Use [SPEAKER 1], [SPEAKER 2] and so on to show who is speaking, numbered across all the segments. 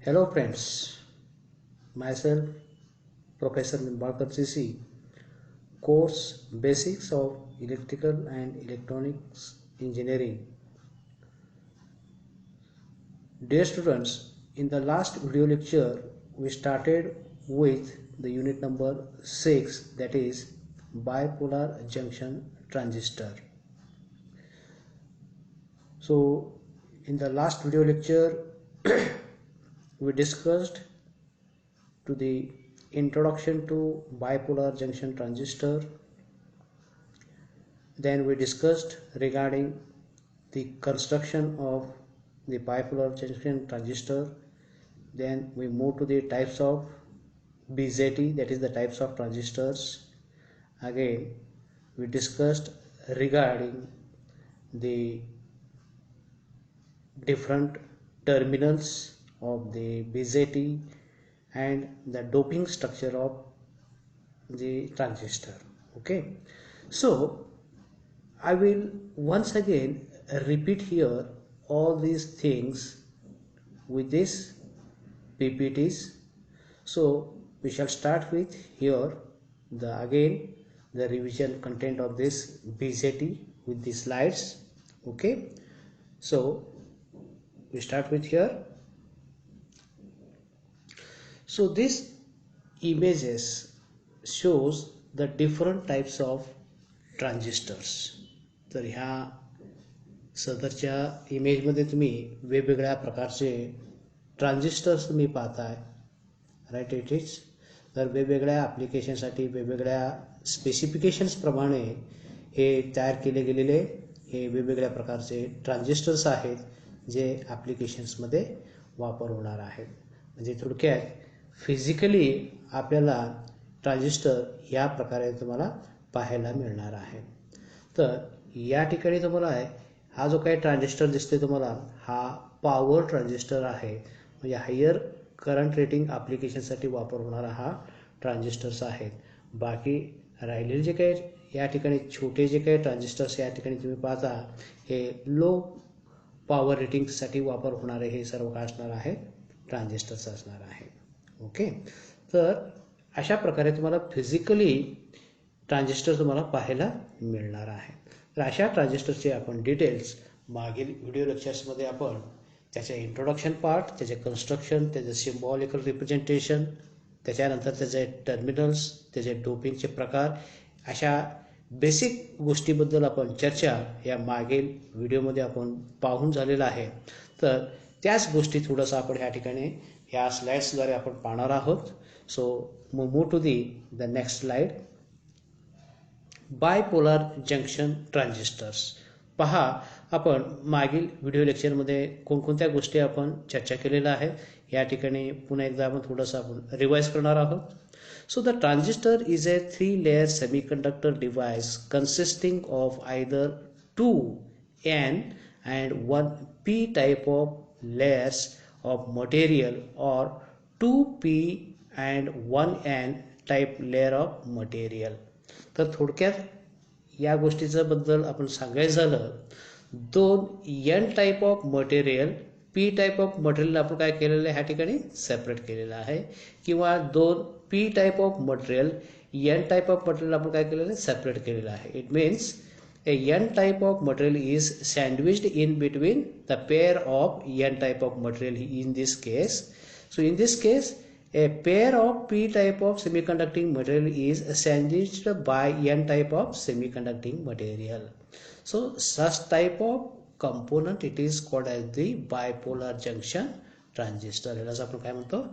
[SPEAKER 1] Hello friends, myself Professor Nimbalkar CC, course Basics of Electrical and Electronics Engineering. Dear students, in the last video lecture we started with the unit number 6, that is bipolar junction transistor. So in the last video lecture we discussed to the introduction to bipolar junction transistor. Then we discussed regarding the construction of the bipolar junction transistor. Then we moved to the types of BJT, that is the types of transistors. Again we discussed regarding the different terminals of the BJT and the doping structure of the transistor. Okay, so I will once again repeat here all these things with these PPTs. So we shall start with here the revision content of this BJT with the slides. Okay, so we start with here. So this images shows the different types of transistors. तर ह्या सदरच्या इमेजमध्ये तुम्ही वेगवेगळ्या प्रकारचे transistors तुम्ही पाहताय, right. It is तर वेगवेगळ्या ॲप्लिकेशनसाठी वेगवेगळ्या स्पेसिफिकेशन्स प्रमाणे हे तयार केले गेलेले हे वेगवेगळ्या प्रकारचे ट्रान्झिस्टर्स आहेत जे ॲप्लिकेशन्समध्ये वापर होणार आहेत. म्हणजे थोडक्यात फिजिकली आपल्याला ट्रान्झिस्टर या प्रकारे तुम्हाला पाहायला मिळणार आहे. तर या ठिकाणी तुम्हाला हा जो काही ट्रान्झिस्टर दिसतोय तुम्हाला हा पॉवर ट्रान्झिस्टर आहे. म्हणजे हायर करंट रेटिंग ॲप्लिकेशनसाठी वापर होणारा हा ट्रान्झिस्टर्स आहेत. बाकी राहिलेले जे काही या ठिकाणी छोटे जे काही ट्रान्झिस्टर्स या ठिकाणी तुम्ही पाहता हे लो पॉवर रेटिंगसाठी वापर होणारे हे सर्व काय असणार आहे, ट्रान्झिस्टर्स असणार आहे. ओके, तर अशा प्रकारे तुम्हाला फिजिकली ट्रान्झिस्टर तुम्हाला पाहायला मिळणार आहे. तर अशा ट्रान्झिस्टरचे आपण डिटेल्स मागील व्हिडिओ लेक्चर्समध्ये आपण त्याचे इंट्रोडक्शन पार्ट, त्याचे कन्स्ट्रक्शन, त्याचे सिम्बॉलिकल रिप्रेझेंटेशन, त्याच्यानंतर त्याचे टर्मिनल्स, त्याचे डोपिंगचे प्रकार, अशा बेसिक गोष्टीबद्दल आपण चर्चा या मागील व्हिडिओमध्ये आपण पाहून झालेला आहे. तर त्याच गोष्टी थोडंसं आपण या ठिकाणी ह्या स्लाइड्सद्वारे आपण पाहणार आहोत. So move to the next slide. Bipolar junction transistors. पहा, आपण मागील व्हिडिओ लेक्चरमध्ये कोणकोणत्या गोष्टी आपण चर्चा केलेल्या आहेत या ठिकाणी पुन्हा एकदा आपण थोडंसं आपण रिवाइज करणार आहोत. So the transistor is a 3-layer semiconductor device consisting of either 2 N and 1 P type of layers of material or 2 P and 1 N type layer of material. तर थोडक्यात या गोष्टीचं बद्दल आपण सांगायचं झालं, 2 N type of material, P type of material आपण काय केलेलं आहे ह्या ठिकाणी सेपरेट केलेलं आहे, किंवा 2 P type of material, N type of material आपण काय केलेलं आहे, सेपरेट केलेलं आहे. It means a N type of material is sandwiched in between the pair of N type of material in this case. So in this case a pair of P type of semiconducting material is sandwiched by N type of semiconducting material. So such type of component it is called as the bipolar junction transistor. यालाच आपण काय म्हणतो,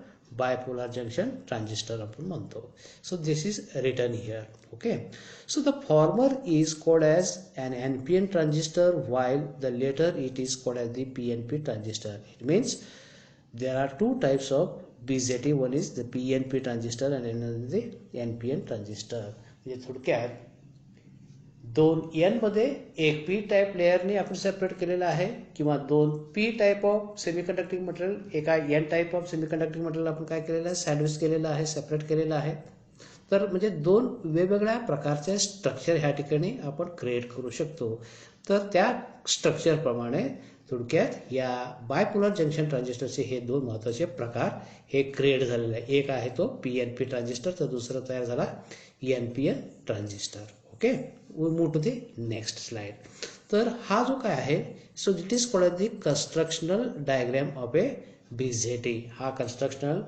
[SPEAKER 1] bipolar junction transistor आपण म्हणतो. So this is written here. Okay, so the former is called as an NPN transistor while the later it is called as the PNP transistor. It means there are two types of BJT. One is the PNP transistor and another the NPN transistor. म्हणजे थोडक्यात 2N मध्ये एक P type लेअरने आपण separate केलेला आहे, किंवा 2 P type of semiconducting material एका N type of semiconducting material आपण काय केलेलं आहे, सँडविच केलेलं आहे, सेपरेट केलेलं आहे. तर म्हणजे 2 वेगवेगळ्या प्रकारचे स्ट्रक्चर ह्या ठिकाणी आपण क्रिएट करू शकतो. तर त्या स्ट्रक्चरप्रमाणे थोडक्यात या बायपोलर जंक्शन ट्रान्झिस्टरचे हे दोन महत्त्वाचे प्रकार हे क्रिएट झालेले आहे. एक आहे तो PNP ट्रान्झिस्टर, तर दुसरा तयार झाला NPN transistor. Okay, we move to the next slide. तर हा जो काय आहे, so it is called the constructional diagram of a BJT. हा कन्स्ट्रक्शनल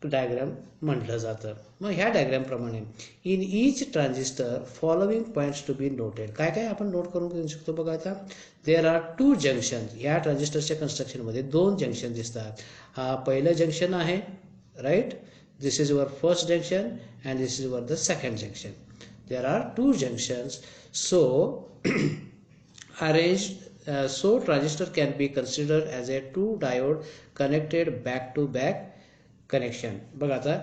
[SPEAKER 1] डायग्राम म्हटलं जातं. मग ह्या डायग्राम प्रमाणे in each transistor following points to be noted. काय काय आपण नोट करून घेऊ शकतो बघा. आता देर आर 2 जंक्शन. या ट्रान्झिस्टरच्या कन्स्ट्रक्शनमध्ये 2 जंक्शन दिसतात. हा पहिलं जंक्शन आहे, right. This is your first junction and this is your the second junction. There are 2 junctions. So arranged so transistor can be considered as a 2 diode connected back to back connection. बघा आता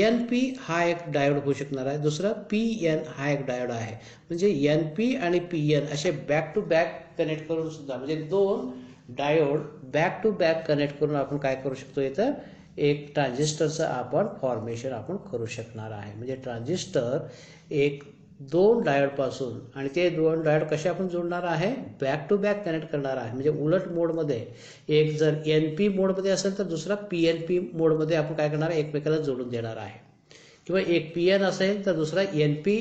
[SPEAKER 1] NP हा एक diode होऊ शकणार आहे, दुसरा PN हा एक डायोड आहे. म्हणजे NP आणि PN असे बॅक टू बॅक कनेक्ट करून सुद्धा, म्हणजे 2 diode back to back connect करून आपण काय करू शकतो, इथं एक ट्रान्झिस्टरचं आपण फॉर्मेशन आपण करू शकणार आहे. म्हणजे ट्रान्झिस्टर एक 2 डायोड पासून, आणि ते 2 डायोड कसे आपण जोडणार आहे, बॅक टू बॅक कनेक्ट करणार आहे. म्हणजे उलट मोडमध्ये, एक जर NP मोडमध्ये असेल तर दुसरा PNP मोडमध्ये आपण काय करणार आहे, एकमेकाला जोडून देणार आहे. किंवा एक PN असेल तर दुसरा NP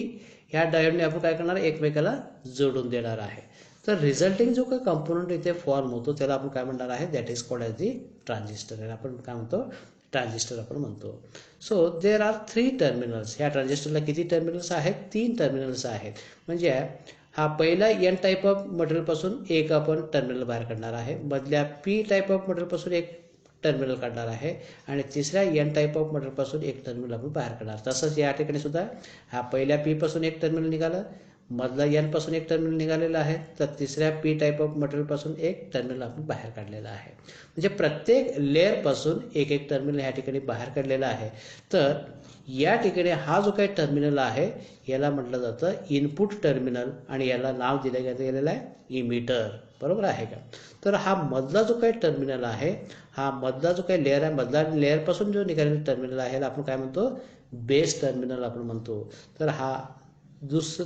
[SPEAKER 1] ह्या डायोडने आपण काय करणार आहे, एकमेकाला जोडून देणार आहे. तर रिझल्टिंग जो काही कंपोनंट इथे फॉर्म होतो त्याला आपण काय म्हणणार आहे, that is called as the transistor. आपण काय म्हणतो, ट्रान्झिस्टर आपण म्हणतो. So there are 3 terminals. ह्या ट्रान्झिस्टरला किती टर्मिनल्स आहेत, 3 टर्मिनल्स आहेत. म्हणजे हा पहिला N टाईप ऑफ मटेरियलपासून एक आपण टर्मिनल बाहेर काढणार आहे, मधल्या P टाईप ऑफ मटेरियलपासून एक टर्मिनल काढणार आहे, आणि तिसऱ्या N टाईप ऑफ मटेरियलपासून एक टर्मिनल आपण बाहेर काढणार. तसंच या ठिकाणी सुद्धा हा पहिल्या P पासून एक टर्मिनल निघालं, मधला N पासून एक टर्मिनल निघालेला आहे, तर तिसऱ्या P टाईप ऑफ मटेरियल पासून एक टर्मिनल आपण बाहेर काढलेला आहे. म्हणजे प्रत्येक लेअर पासून एक एक टर्मिनल ह्या ठिकाणी बाहेर काढलेला आहे. तर या ठिकाणी हा जो काही टर्मिनल आहे याला म्हटलं जातं इनपुट टर्मिनल, आणि याला नाव दिलं गेलेलं आहे इमिटर. बरोबर आहे का. तर हा मधला जो काही टर्मिनल आहे, हा मधला जो काही लेअर आहे, मधला लेअर पासून जो निघालेला टर्मिनल आहे याला आपण काय म्हणतो, बेस टर्मिनल आपण म्हणतो. तर हा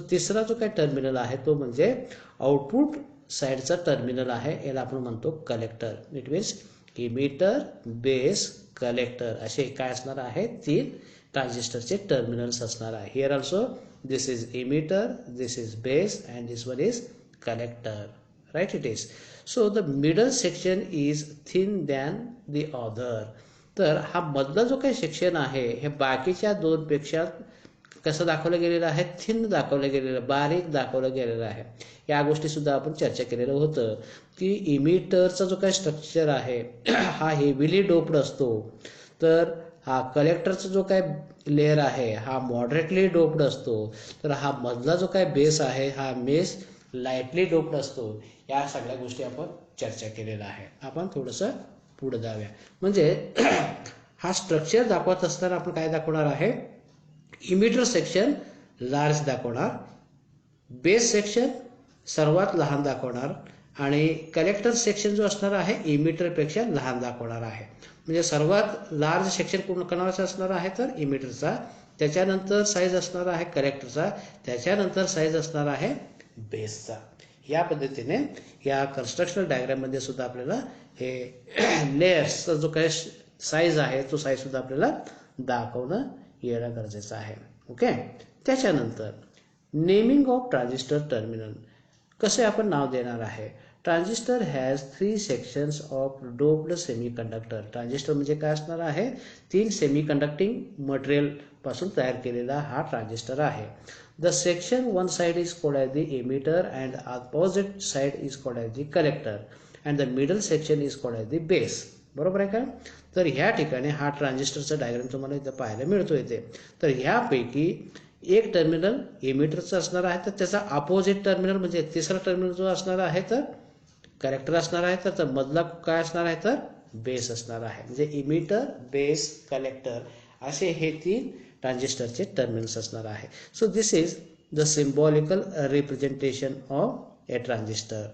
[SPEAKER 1] तिसरा जो काही टर्मिनल आहे तो म्हणजे आउटपुट साईडचा टर्मिनल आहे, याला आपण म्हणतो collector. It means emitter, base, collector असे काय असणार आहे, 3 ट्रान्झिस्टरचे टर्मिनल्स असणार आहे. Here also this is emitter, this is base and this one is collector, right. It is so the middle section is thin than the other. तर हा मधला जो काही सेक्शन आहे हे बाकीच्या 2 पेक्षा कसं दाखवलं गेलेलं आहे, थिन दाखवलं गेलेलं, बारीक दाखवलं गेलेलं आहे. या गोष्टी सुद्धा आपण चर्चा केलेलं होतं की इमिटरचा जो काही स्ट्रक्चर आहे हा हेविली डोप्ड असतो, तर हा कलेक्टरचा जो काय लेअर आहे हा मॉडरेटली डोप्ड असतो, तर हा मधला जो काय बेस आहे हा बेस लाईटली डोप्ड असतो. या सगळ्या गोष्टी आपण चर्चा केलेल्या आहे. आपण थोडंसं पुढे जाऊया. म्हणजे हा स्ट्रक्चर दाखवत असताना आपण काय दाखवणार आहे, इमिटर सेक्शन लार्ज दाखवणार, बेस सेक्शन सर्वात लहान दाखवणार, आणि कलेक्टर सेक्शन जो असणार आहे इमिटरपेक्षा लहान दाखवणार आहे. म्हणजे सर्वात लार्ज सेक्शन कोणाचा असणार आहे तर इमिटरचा, त्याच्यानंतर साईज असणार आहे कलेक्टरचा, त्याच्यानंतर साईज असणार आहे बेसचा. या पद्धतीने या कन्स्ट्रक्शनल डायग्राममध्ये सुद्धा आपल्याला हे लेयर्सचा जो काही साईज आहे तो साईज सुद्धा आपल्याला दाखवणं येणं गरजेचं आहे. ओके. त्याच्यानंतर नेमिंग ऑफ ट्रान्झिस्टर टर्मिनल कसे आपण नाव देणार आहे. Transistor has 3 sections of doped semiconductor. Transistor म्हणजे काय असणार आहे, 3 सेमीकंडक्टिंग मटेरियल पासून तयार केलेला हा ट्रान्झिस्टर आहे. The section one side is called as the emitter and opposite side is called as the collector and the middle section is called as the base. बरोबर आहे का. तर ह्या ठिकाणी हा ट्रान्झिस्टरचा डायग्राम तुम्हाला इथं पाहायला मिळतो येते. तर ह्यापैकी एक टर्मिनल इमिटरचा असणार आहे, तर त्याचा अपोजिट टर्मिनल म्हणजे तिसरा टर्मिनल जो असणार आहे तर कलेक्टर असणार आहे, तर मधला काय असणार आहे तर बेस असणार आहे. म्हणजे इमिटर, बेस, कलेक्टर असे हे 3 ट्रान्झिस्टरचे टर्मिनल्स असणार आहे. So this is the symbolical representation of a transistor,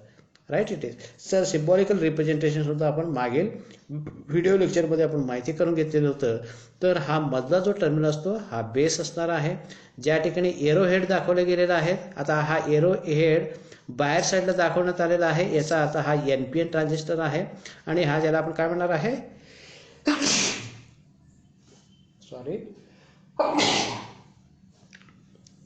[SPEAKER 1] right. It is. Sir symbolical representation सुद्धा आपण मागील व्हिडिओ लेक्चरमध्ये आपण माहिती करून घेतलेलं होतं. तर हा मधला जो टर्मिनल असतो हा बेस असणार आहे, ज्या ठिकाणी एरो हेड दाखवले गेलेला आहे. आता हा एरो हेड बाहेर साईडला दाखवण्यात आलेला आहे. याचा अर्थ हा NPN ट्रान्झिस्टर आहे आणि हा ज्याला आपण काय म्हणणार आहे, सॉरी,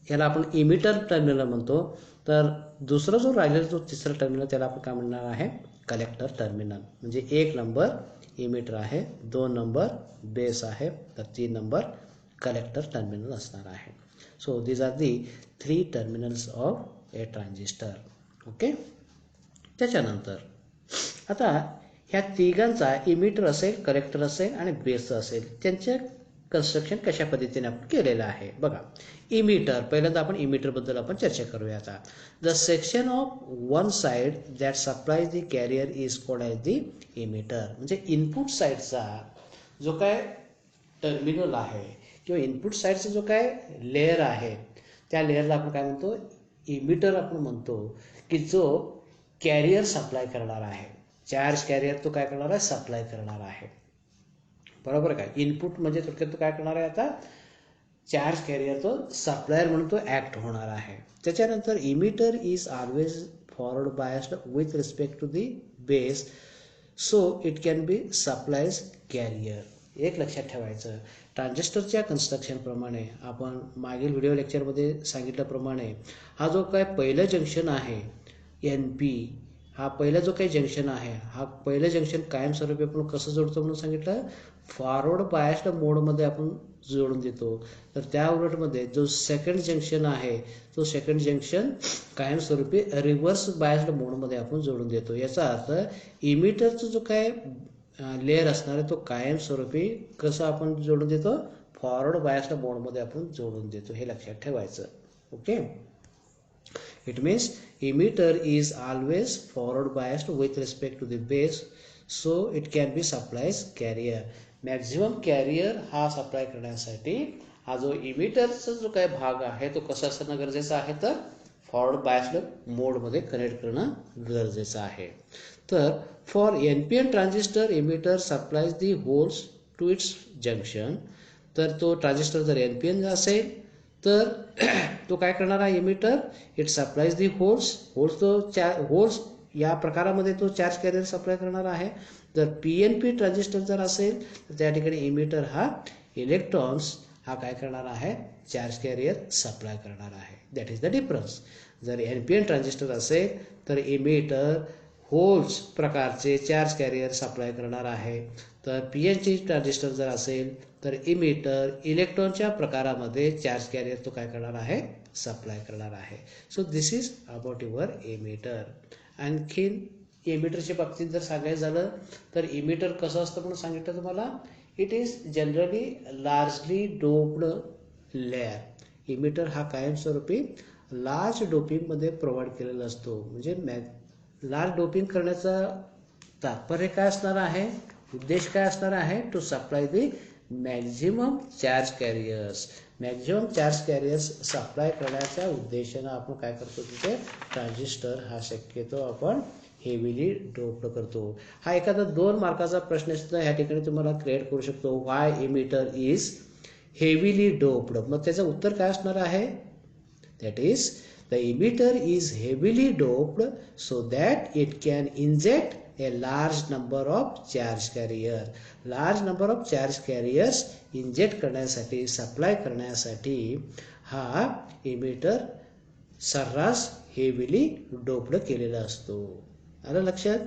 [SPEAKER 1] याला आपण इमिटर टर्मिनल म्हणतो. तर दुसरा जो राहिलेला जो तिसरा टर्मिनल त्याला आपण काय म्हणणार आहे, कलेक्टर टर्मिनल. म्हणजे 1 नंबर इमिटर आहे, 2 नंबर बेस आहे, तर 3 नंबर कलेक्टर टर्मिनल असणार आहे. So these are the 3 terminals of a transistor. Okay. त्याच्यानंतर आता ह्या तिघांचा इमिटर असेल, कलेक्टर असेल आणि बेस असेल, त्यांचे कन्स्ट्रक्शन कशा पद्धतीने आपण केलेलं आहे बघा. इमिटर, पहिल्यांदा आपण इमिटर बद्दल आपण चर्चा करूया आता. The section of one side that supplies the carrier is called as the emitter. म्हणजे इनपुट साइडचा जो काय टर्मिनल आहे किंवा इनपुट साइडचा जो काय लेअर आहे त्या लेअरला आपण काय म्हणतो, इमिटर आपण म्हणतो, की जो कॅरियर सप्लाय करणार आहे, चार्ज कॅरियर तो काय करणार आहे, सप्लाय करणार आहे. बरोबर काय. इनपुट म्हणजे थोडक्यात तो काय करणार आहे, आता चार्ज कॅरियर तो सप्लायर म्हणून तो ऍक्ट होणार आहे. त्याच्यानंतर emitter is always forward biased with respect to the base, so it can be supplies carrier. एक लक्षात ठेवायचं, ट्रान्झिस्टरच्या कन्स्ट्रक्शन प्रमाणे आपण मागील व्हिडिओ लेक्चरमध्ये सांगितल्याप्रमाणे हा जो काय पहिलं जंक्शन आहे NP, हा पहिला जो काही जंक्शन आहे, हा पहिलं जंक्शन कायमस्वरूपी आपण कसं जोडतो म्हणून सांगितलं, फॉरवर्ड बायस्ड मोडमध्ये आपण जोडून देतो. तर त्या उलटमध्ये जो सेकंड जंक्शन आहे तो सेकंड जंक्शन कायमस्वरूपी रिव्हर्स बायस्ड मोडमध्ये आपण जोडून देतो. याचा अर्थ इमिटरचा जो काय लेअर असणार आहे तो कायमस्वरूपी कसं आपण जोडून देतो, फॉरवर्ड बायस्ड मोडमध्ये आपण जोडून देतो. हे लक्षात ठेवायचं. Okay. It means emitter is always forward biased with respect to the base, so it can be supplies carrier. Maximum carrier हा सप्लाय करण्यासाठी हा जो इमिटरचा जो काही भाग आहे तो कसा असणं गरजेचं आहे, तर फॉरवर्ड बायस्ड मोडमध्ये कनेक्ट करणं गरजेचं आहे. तर for NPN transistor emitter supplies the holes to its junction. तर तो ट्रान्झिस्टर जर NPN असेल तर तो काय करणार आहे, emitter it supplies the holes. Holes या प्रकारामध्ये तो चार्ज कॅरियर सप्लाय करणार आहे. जर PNP ट्रान्झिस्टर जर असेल तर त्या ठिकाणी इमिटर हा इलेक्ट्रॉन्स हा काय करणार आहे, चार्ज कॅरियर सप्लाय करणार आहे. That is the difference. जर NPN ट्रान्झिस्टर असेल तर इमिटर होल्स प्रकारचे चार्ज कॅरियर सप्लाय करणार आहे. तर PNP ट्रान्झिस्टर जर असेल तर इमिटर इलेक्ट्रॉनच्या प्रकारामध्ये चार्ज कॅरियर तो काय करणार आहे, सप्लाय करणार आहे. So this is about your emitter. आणखीन इमिटरच्या बाबतीत जर सांगायचं झालं तर इमिटर कसं असतं म्हणून सांगितलं तुम्हाला, it is generally largely doped layer. Emitter हा कायमस्वरूपी लार्ज डोपिंगमध्ये प्रोव्हाइड केलेला असतो. म्हणजे लार्ज डोपिंग करण्याचा तात्पर्य काय असणार आहे, उद्देश काय असणार आहे, to supply the maximum charge carriers. Maximum charge carriers supply करण्याच्या उद्देशानं आपण काय करतो, तिथे ट्रान्झिस्टर हा शक्यतो आपण हेवीली डोप्ड करतो. हा एखादा 2 मार्काचा प्रश्न सुद्धा ह्या ठिकाणी तुम्हाला क्रिएट करू शकतो. Y emitter is heavily doped. मग त्याचं उत्तर काय असणार आहे, that is the emitter is heavily doped so that it can inject a large number of charge carrier. large number of charge carriers inject करण्यासाठी, सप्लाय करण्यासाठी हा इमिटर सर्रास हेवीली डोप्ड केलेला असतो. आलं लक्षात.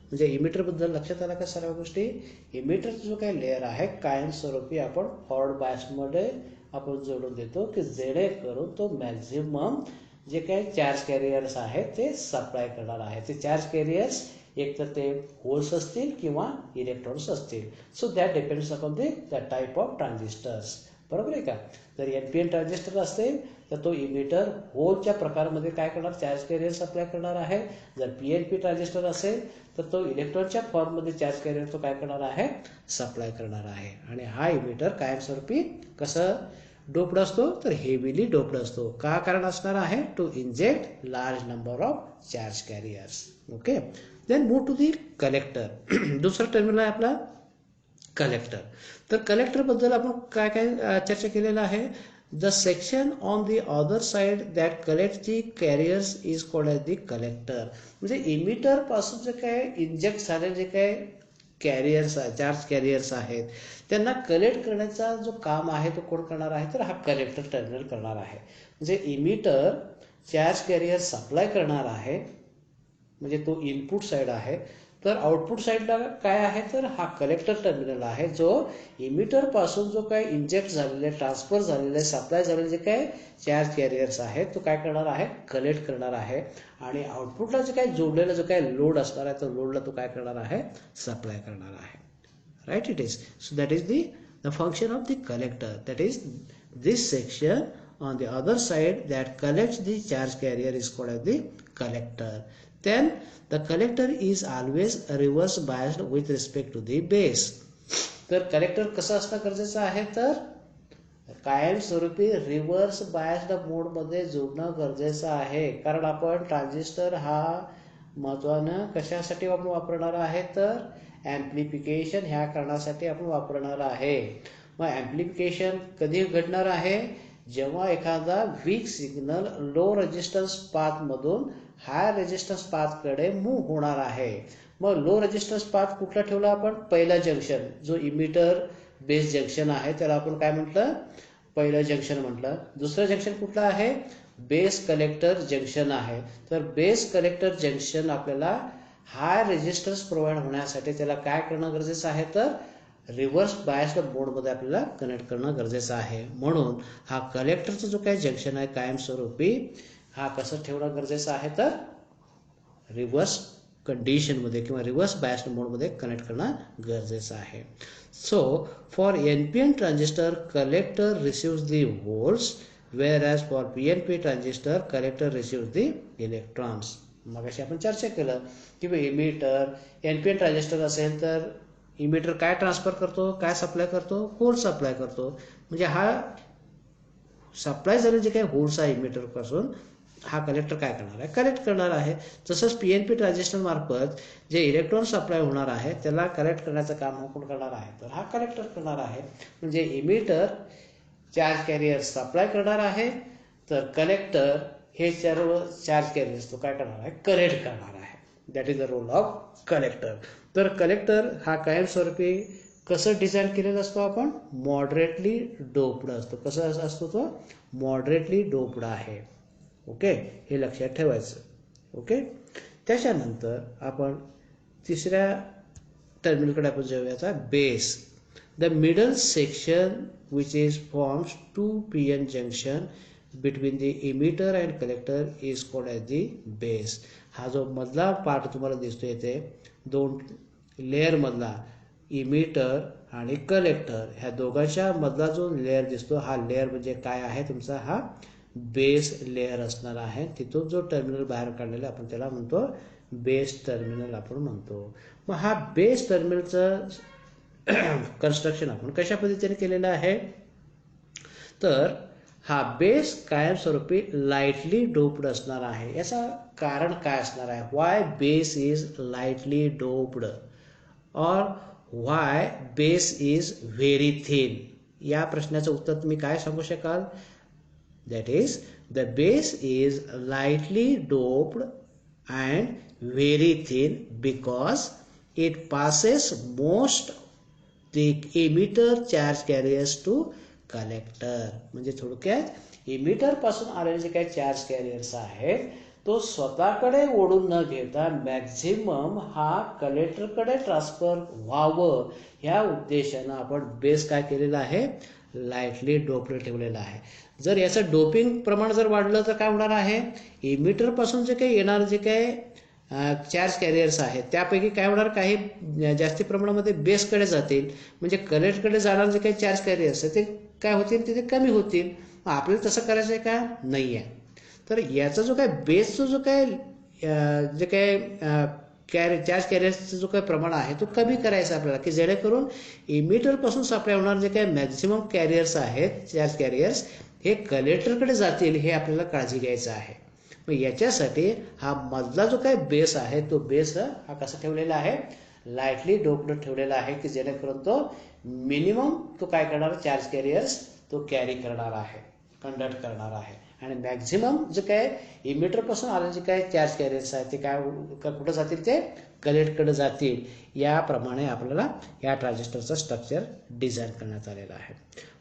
[SPEAKER 1] म्हणजे इमिटर बद्दल लक्षात आला का सर्व गोष्टी. इमिटरचा जो काही लेअर आहे कायमस्वरूपी आपण फॉरवर्ड बायसमध्ये आपण जोडून देतो की जेणेकरून तो मॅक्झिमम जे काही चार्ज कॅरियर्स आहेत ते सप्लाय करणार आहे. ते चार्ज कॅरियर्स एक तर ते होल्स असतील किंवा इलेक्ट्रॉन्स असतील. So that depends upon the type of transistors. बरोबर आहे का. जर NPN ट्रान्झिस्टर असेल तर तो इमिटर होलच्या प्रकारामध्ये काय करणार, चार्ज कॅरियर सप्लाय करणार आहे. जर PNP ट्रान्झिस्टर असेल तर तो इलेक्ट्रॉनच्या फॉर्ममध्ये चार्ज कॅरियर तो काय करणार आहे, सप्लाय करणार आहे. आणि हा इमिटर कायमस्वरूपी कसं डोप्ड असतो, तर हेवीली डोप्ड असतो. का कारण असणार आहे, to inject large number of charge carriers. Okay. Then move to the collector. दुसरा टर्मिनल आहे आपला कलेक्टर. तर कलेक्टर बद्दल आपण काय काय चर्चा केलेलं आहे. The section on the other side that collects the carriers is called as the collector. म्हणजे इमिटर पासून जे काय इंजेक्ट झालेले जे काय कॅरियर्स आहे, चार्ज कॅरियर्स आहेत, त्यांना कलेक्ट करण्याचा जो काम आहे तो कोण करणार आहे, तर हा कलेक्टर टर्मिनल करणार आहे. म्हणजे इमिटर चार्ज कॅरियर सप्लाय करणार आहे, म्हणजे तो इनपुट साईड आहे. तर आउटपुट साईडला काय आहे, तर हा कलेक्टर टर्मिनल आहे, जो इमिटर पासून जो काय इंजेक्ट झालेले, ट्रान्सफर झालेले, सप्लाय झालेले जे काय चार्ज कॅरियर्स आहेत तो काय करणार आहे, कलेक्ट करणार आहे. आणि आउटपुटला जे काय जोडलेला जो काय लोड असणार आहे, तो लोडला तो काय करणार आहे, सप्लाय करणार आहे. Right, it is. So that is the function of the collector. That is this section on the other side that collects the charge carrier is called as the collector. Then the collector is always reverse biased with respect to the base. तर collector कसं असणं गरजेचं आहे, तर कायमस्वरूपी reverse biased मोड मध्ये जोडणं गरजेचं आहे. कारण आपण ट्रान्झिस्टर हा महत्वानं कशासाठी आपण वापरणार आहे, तर ॲम्प्लिफिकेशन ह्या कारणासाठी आपण वापरणार आहे. मग ॲम्प्लिफिकेशन कधी घडणार आहे, जेव्हा एखादा weak signal low resistance path मधून हाय रेजिस्टन्स पाथ कडे मूव्ह होणार आहे. मग लो रेजिस्टन्स पाथ कुठला ठेवला आपण, पहिला जंक्शन, जो इमिटर बेस जंक्शन आहे त्याला आपण काय म्हटलं, पहिलं जंक्शन म्हटलं. दुसरं जंक्शन कुठलं आहे, बेस कलेक्टर जंक्शन आहे. तर बेस कलेक्टर जंक्शन आपल्याला हाय रेजिस्टन्स प्रोव्हाइड होण्यासाठी त्याला काय करणं गरजेचं आहे, तर रिव्हर्स बायस्ड मोडमध्ये आपल्याला कनेक्ट करणं गरजेचं आहे. म्हणून हा कलेक्टरचा जो काही जंक्शन आहे कायमस्वरूपी हा कसं ठेवणं गरजेचं आहे, तर रिव्हर्स कंडिशनमध्ये किंवा रिव्हर्स बायस्ड मोडमध्ये कनेक्ट करणं गरजेचं आहे. So for NPN transistor collector receives the volts, whereas for PNP transistor collector receives the electrons. मग अशी आपण चर्चा केलं की इमिटर NPN ट्रान्झिस्टर असेल तर इमिटर काय ट्रान्सफर करतो, काय सप्लाय करतो, व्होल्ट सप्लाय करतो. म्हणजे हा सप्लाय झालेले जे काही व्होल्ट्स आहे इमिटर पासून हा कलेक्टर काय करणार आहे, कलेक्ट करणार आहे. तसंच PNP ट्रान्झिस्टर मार्फत जे इलेक्ट्रॉन सप्लाय होणार आहे त्याला कलेक्ट करण्याचं काम हा कोण करणार आहे, तर हा कलेक्टर करणार आहे. म्हणजे इमिटर चार्ज कॅरियर सप्लाय करणार आहे, तर कलेक्टर हे सर्व चार्ज कॅरियर्स तो काय करणार आहे, कलेक्ट करणार आहे. That is the role of collector. तर कलेक्टर हा कायमस्वरूपी कसं डिझाईन केलेला असतो, आपण मॉडरेटली डोप्ड असतो. कसं असतो, तो मॉडरेटली डोप्ड आहे. ओके, हे लक्षात ठेवायचं. ओके, त्याच्यानंतर आपण तिसऱ्या टर्मिनलकडे आपण जाऊयाचा, base. The middle section which is forms 2 PN junction between the emitter and collector is called as the base. हा जो मधला पार्ट तुम्हाला दिसतो येते, दोन लेअर मधला इमिटर आणि कलेक्टर ह्या दोघांच्या मधला जो लेअर दिसतो, हा लेअर म्हणजे काय आहे, तुमचा हा बेस लेअर असणार आहे. तिथून जो टर्मिनल बाहेर काढलेला आपण त्याला म्हणतो बेस टर्मिनल आपण म्हणतो. मग हा बेस टर्मिनलचं कन्स्ट्रक्शन आपण कशा पद्धतीने केलेलं आहे, तर हा बेस कायमस्वरूपी लाईटली डोप्ड असणार आहे. याचं कारण काय असणार आहे, why base is lightly doped और why base is very thin, या प्रश्नाचं उत्तर तुम्ही काय सांगू शकाल. That is, the base is lightly doped and very thin because it passes most the emitter charge carriers to collector. म्हणजे थोडक्यात इमिटर पासून आलेले जे काही चार्ज कॅरियर्स आहेत तो स्वतःकडे ओढून न घेता मॅक्झिमम हा कलेक्टरकडे ट्रान्सफर व्हावं ह्या उद्देशानं आपण बेस काय केलेला आहे, लाईटली डोप्ड ठेवलेला आहे. जर याचं डोपिंग प्रमाण जर वाढलं तर काय होणार आहे, इमिटर पासून जे काही येणार जे काही चार्ज कॅरियर्स आहेत त्यापैकी काय होणार, काही जास्ती प्रमाणामध्ये बेसकडे जातील. म्हणजे कलेक्टरकडे जाणार जे काही चार्ज कॅरियर्स आहेत ते काय होतील, तिथे कमी होतील. आपल्याला तसं करायचं आहे का, नाही आहे. तर याचा जो काय बेसचा जो काय जे काय चार्ज कॅरियर्सचं जो काही प्रमाण आहे तो कमी करायचा आपल्याला, की जेणेकरून इमिटर पासून सप्लाय होणार जे काही मॅक्झिमम कॅरियर्स आहेत, चार्ज कॅरियर्स, हे कलेक्टरकडे जातील हे आपल्याला काळजी घ्यायचं आहे. मग याच्यासाठी हा मधला जो काही बेस आहे तो बेस हा कसा ठेवलेला आहे, लाईटली डोप्ड ठेवलेला आहे, की जेणेकरून तो मिनिमम तो काय करणार, चार्ज कॅरियर्स तो कॅरी करणार आहे. कंडक्ट करणार आहे. आणि मॅक्झिमम जे काय इमिटरपासून आलेले जे काय चार्ज कॅरियर्स आहेत ते काय कुठं जातील, ते कलेक्टकडे जातील. याप्रमाणे आपल्याला या ट्रान्झिस्टरचं स्ट्रक्चर डिझाईन करण्यात आलेलं आहे.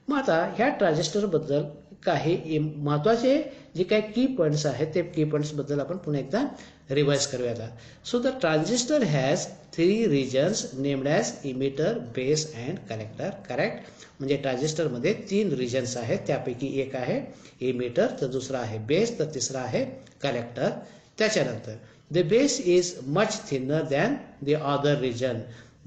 [SPEAKER 1] मग आता ह्या ट्रान्झिस्टरबद्दल काही महत्त्वाचे जे काही की पॉईंट्स आहेत ते की पॉईंट्सबद्दल आपण पुन्हा एकदा रिवाइज करूयात. So the transistor has 3 regions named as emitter, base and collector. Correct. म्हणजे ट्रान्झिस्टरमध्ये 3 रिजन्स आहेत. त्यापैकी एक आहे इमिटर, तर दुसरा आहे बेस, तर तिसरा आहे कलेक्टर. त्याच्यानंतर the base is much thinner than the other region.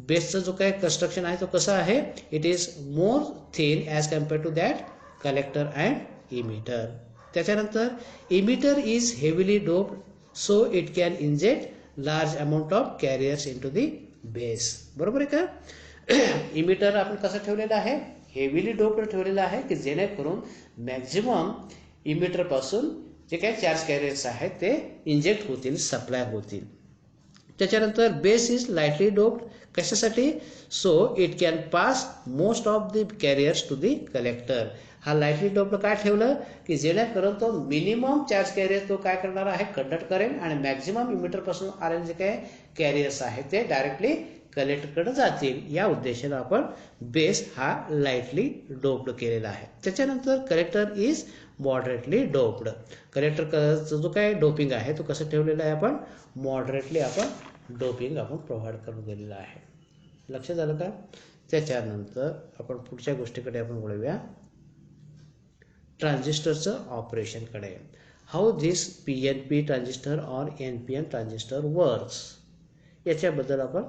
[SPEAKER 1] बेसचा जो काही कन्स्ट्रक्शन आहे तो कसा आहे, it is more thin as compare to that collector and emitter. त्याच्यानंतर emitter is heavily doped so it can inject large amount of carriers into the base. बरोबर आहे का. इमिटर आपण कसं ठेवलेलं आहे, हेविली डोप्ड ठेवलेलं आहे की जेणेकरून मॅक्झिमम इमिटरपासून जे काही चार्ज कॅरियर्स आहेत ते इंजेक्ट होतील, सप्लाय होतील. त्याच्यानंतर बेस इज लाईटली डोप्ड. कशासाठी, so it can pass most of the carriers to the collector. हा लाईटली डोप्ड काय ठेवलं की जेणेकरून तो मिनिमम चार्ज कॅरियर तो काय करणार आहे, कंडक्ट करेल आणि मॅक्झिमम इमिटरपासून आलेले जे काही कॅरियर्स आहेत ते डायरेक्टली कलेक्टरकडे जातील. या उद्देशाने आपण बेस हा लाईटली डोप्ड केलेला आहे. त्याच्यानंतर कलेक्टर इज मॉडरेटली डोप्ड. कलेक्टरचा जो काय डोपिंग आहे तो कसं ठेवलेला आहे, आपण मॉडरेटली आपण डोपिंग आपण प्रोव्हाइड करून दिलेलं आहे. लक्षात आलं का. त्याच्यानंतर आपण पुढच्या गोष्टीकडे आपण वळूया, ट्रान्झिस्टरचं ऑपरेशनकडे. हाऊ दिस PNP ट्रान्झिस्टर और NPN ट्रान्झिस्टर वर्क्स, याच्याबद्दल आपण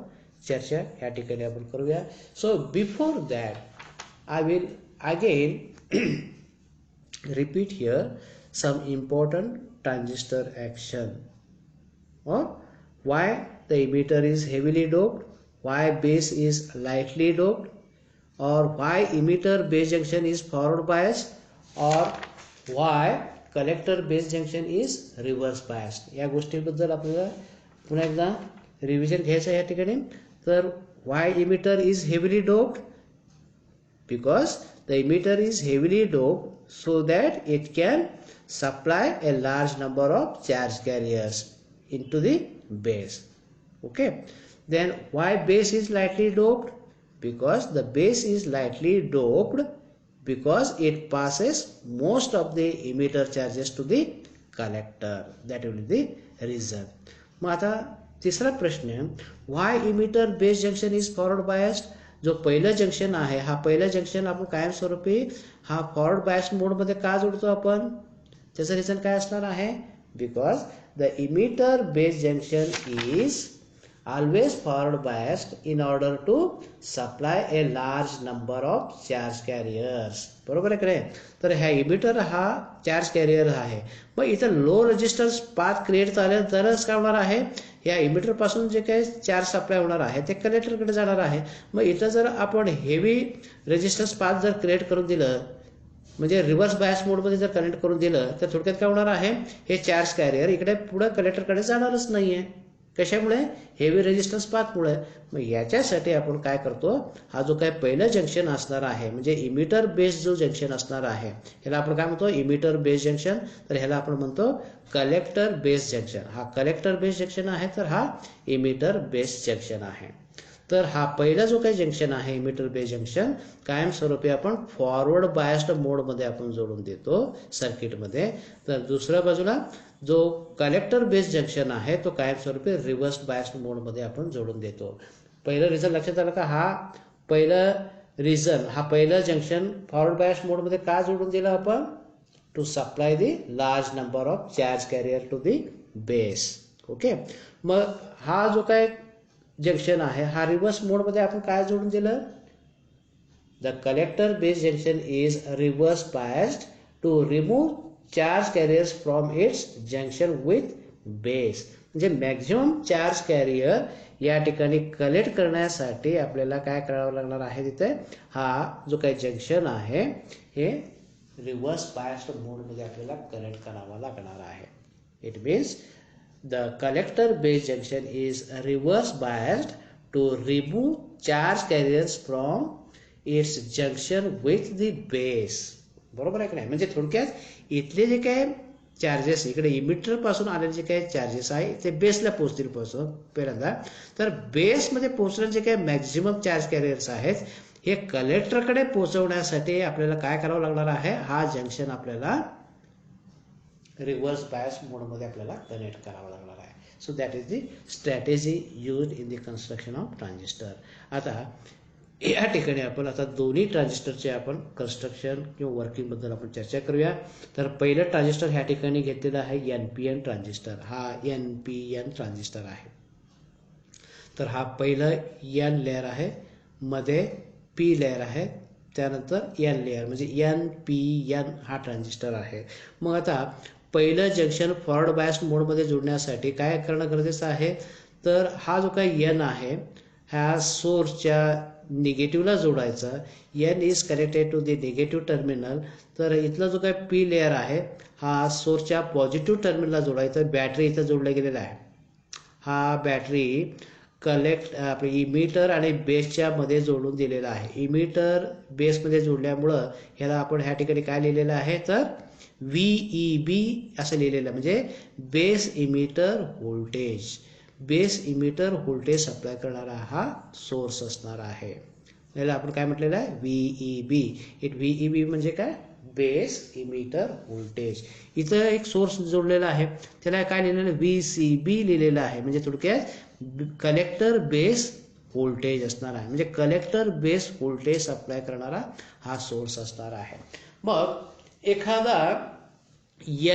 [SPEAKER 1] चर्चा या ठिकाणी आपण करूया. So before that I will again repeat here some important transistor action, or why the emitter is heavily doped, why base is lightly doped, or why emitter base junction is forward biased, or why collector base junction is reverse biased. या गोष्टीबद्दल आपल्याला पुन्हा एकदा revision घ्यायचं आहे या ठिकाणी. तर why emitter is heavily doped, because the emitter is heavily doped so that it can supply a large number of charge carriers into the base. Okay. Then why base is lightly doped, because the base is lightly doped because it passes most of the emitter charges to the collector. That will be the reason. मग आता तिसरा प्रश्न, why emitter base junction is forward biased. जो पहिलं junction आहे, हा पहिलं junction आपण कायमस्वरूपी हा फॉरवर्ड बायस मोडमध्ये का जोडतो आपण, त्याचं रिझन काय असणार आहे, because the emitter base junction is always forward biased in order to supply a large number of charge carriers. बरोबर आहे का नाही. तर ह्या इमिटर हा चार्ज कॅरियर आहे. मग इथं लो रेजिस्टन्स पाथ क्रिएट झाले तरच काय होणार आहे, या इमिटर पासून जे काही चार्ज सप्लाय होणार आहे ते कलेक्टरकडे जाणार आहे. मग इथं जर आपण हेवी रेजिस्टन्स पाथ जर क्रिएट करून दिलं, म्हणजे रिव्हर्स बायस मोडमध्ये जर कनेक्ट करून दिलं, तर थोडक्यात काय होणार आहे, हे चार्ज कॅरियर इकडे पुढे कलेक्टरकडे जाणारच नाहीये. कशामुळे, हेवी रेजिस्टन्स पाथमुळे. मग याच्यासाठी आपण काय करतो, हा जो काही पहिलं जंक्शन असणार आहे म्हणजे इमिटर बेस जो जंक्शन असणार आहे ह्याला आपण काय म्हणतो, इमिटर बेस जंक्शन. तर ह्याला आपण म्हणतो कलेक्टर बेस जंक्शन. हा कलेक्टर बेस जंक्शन आहे, तर हा इमिटर बेस जंक्शन आहे. तर हा पहिला जो काही जंक्शन आहे इमिटर बेस जंक्शन कायमस्वरूपी आपण फॉरवर्ड बायस्ड मोडमध्ये आपण जोडून देतो सर्किटमध्ये. तर दुसऱ्या बाजूला जो कलेक्टर बेस जंक्शन आहे तो कायमस्वरूपी रिव्हर्स बायस्ड मोडमध्ये आपण जोडून देतो. पहिलं रिझन लक्षात आलं का, हा पहिलं रिझन, हा पहिलं जंक्शन फॉरवर्ड बायस मोडमध्ये का जोडून दिलं आपण, to supply the large number of charge carrier to the base. Okay. मग हा जो काय जंक्शन आहे हा रिव्हर्स मोडमध्ये आपण काय जोडून दिलं, the collector base junction is reverse biased to remove charge carriers from its junction with base. म्हणजे मॅक्झिमम चार्ज कॅरियर या ठिकाणी कलेक्ट करण्यासाठी आपल्याला काय करावं लागणार आहे, तिथे हा जो काही जंक्शन आहे हे रिव्हर्स बायस्ड मोडमध्ये आपल्याला कनेक्ट करावा लागणार आहे. It means the collector base junction is reverse biased to remove charge carriers from its junction with the base. बरोबर आहे की नाही? म्हणजे थोडक्यात इथले जे काय चार्जेस इकडे इमिटर पासून आलेले जे काही चार्जेस आहे ते बेसला पोहोचतील पहिल्यांदा. तर बेसमध्ये पोहोचण्याचे जे काही मॅक्झिमम चार्ज कॅरियर्स आहेत हे कलेक्टरकडे पोहोचवण्यासाठी आपल्याला काय करावं लागणार आहे, हा जंक्शन आपल्याला रिव्हर्स बायस मोडमध्ये आपल्याला कनेक्ट करावा लागणार आहे. So that is the strategy use in the construction of transistor. आता या ठिकाणी आपण आता दोन्ही ट्रान्झिस्टरचे आपण कन्स्ट्रक्शन किंवा वर्किंगबद्दल आपण चर्चा करूया. तर पहिलं ट्रान्झिस्टर ह्या ठिकाणी घेतलेलं आहे NPN ट्रान्झिस्टर. हा NPN ट्रान्झिस्टर आहे. तर हा पहिलं N लेअर आहे, मध्ये P लेअर आहे, त्यानंतर N लेअर म्हणजे NPN हा ट्रान्झिस्टर आहे. मग आता पहिलं जंक्शन फॉरवर्ड बायस मोडमध्ये जोडण्यासाठी काय करणं गरजेचं आहे, तर हा जो काही N आहे ह्या सोर्सच्या निगेटिव्हला जोडायचा. N is connected to the negative terminal. तर इथला जो काही P लेअर आहे हा सोर्सच्या पॉझिटिव्ह टर्मिनलला जोडायचा. बॅटरी इथं जोडला गेलेला आहे. हा बॅटरी आपले इमिटर आणि बेसच्या मध्ये जोडून दिलेला आहे. इमिटर बेसमध्ये जोडल्यामुळं ह्याला आपण ह्या ठिकाणी काय लिहिलेलं आहे, तर VEB असं लिहिलेलं, म्हणजे base emitter voltage. Base emitter voltage supply करणारा हा सोर्स असणार आहे. याला आपण काय म्हटलेलं आहे, VEB. VEB म्हणजे काय, बेस इमिटर व्होल्टेज. इथं एक सोर्स जोडलेला आहे, त्याला काय लिहिलेलं, VCB लिहिलेलं आहे. म्हणजे थोडक्यात कलेक्टर बेस व्होल्टेज असणार आहे. म्हणजे कलेक्टर बेस व्होल्टेज सप्लाय करणारा हा सोर्स असणार आहे. मग एखादा